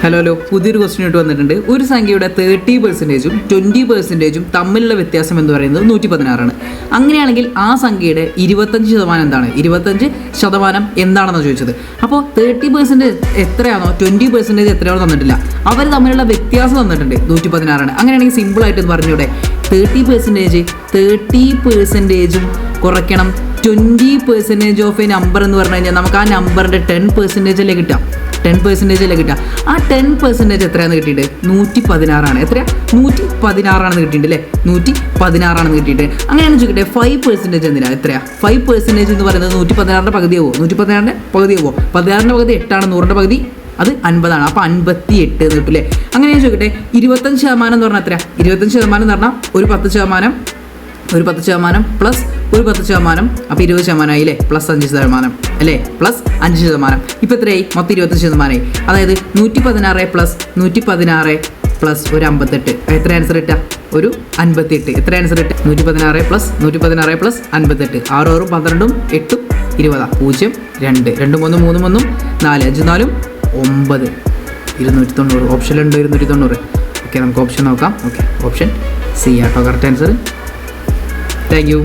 Hello പുതിയൊരു question ആയിട്ട് വന്നിട്ടുണ്ട്. ഒരു സംഖ്യയുടെ 30%ഉം 20%ഉം തമ്മിലുള്ള വ്യത്യാസം എന്ന് പറയുന്നത് 116 അങ്ങനെയാണെങ്കിൽ ആ സംഖ്യയുടെ 25% എന്താണ്? 25% എന്താണെന്ന് ചോദിച്ചത്. അപ്പോൾ 30% എത്രയാണോ 20% എത്രയാണോ തന്നിട്ടില്ല, അവർ തമ്മിലുള്ള വ്യത്യാസം തന്നിട്ടുണ്ട് 116. അങ്ങനെയാണെങ്കിൽ സിമ്പിളായിട്ട് പറഞ്ഞൂടെ, 30%ഉം കുറയ്ക്കണം 20% ഓഫ് എ നമ്പർ എന്ന് പറഞ്ഞു കഴിഞ്ഞാൽ നമുക്ക് ആ നമ്പറിൻ്റെ 10% അല്ലേ കിട്ടുക. 10% അല്ലേ കിട്ടുക. ആ 10% എത്രയാണെന്ന് കിട്ടിയിട്ട് 116. എത്രയാ? 116 കിട്ടിയിട്ടുണ്ട് അല്ലേ? 116 കിട്ടിയിട്ട്. അങ്ങനെയാണെന്ന് ചോദിക്കട്ടെ, 5% എന്തിനാ? എത്രയാ? 5% എന്ന് പറയുന്നത് 116 പകുതിയാവോ? 116 പകുതിയാവോ? 16 പകുതി 8 100 പകുതി അത് 50. അപ്പോൾ 58 എന്ന് കിട്ടില്ലേ. അങ്ങനെയാണ് ചോദിക്കട്ടെ, 25% എന്ന് പറഞ്ഞാൽ എത്രയാ? 25% എന്ന് പറഞ്ഞാൽ ഒരു 10% പ്ലസ് ഒരു 10%, അപ്പോൾ 20% ആയില്ലേ? പ്ലസ് 5% അല്ലേ? പ്ലസ് 5%. ഇപ്പോൾ എത്രയായി? മൊത്തം 25%. അതായത് 116 പ്ലസ് 116 പ്ലസ് ഒരു 58. എത്ര ആൻസർ കിട്ടുക? ഒരു 58. എത്ര ആൻസർ കിട്ടുക? 116 പ്ലസ് 116 പ്ലസ് 58. 6 6 12 8 20. 0 2 2 3 3 1 4 5 4 9 290. ഓപ്ഷനിലുണ്ട് 290. ഓക്കെ, നമുക്ക് ഓപ്ഷൻ നോക്കാം. ഓക്കെ, ഓപ്ഷൻ സി ആട്ടോ കറക്റ്റ് ആൻസർ. Thank you.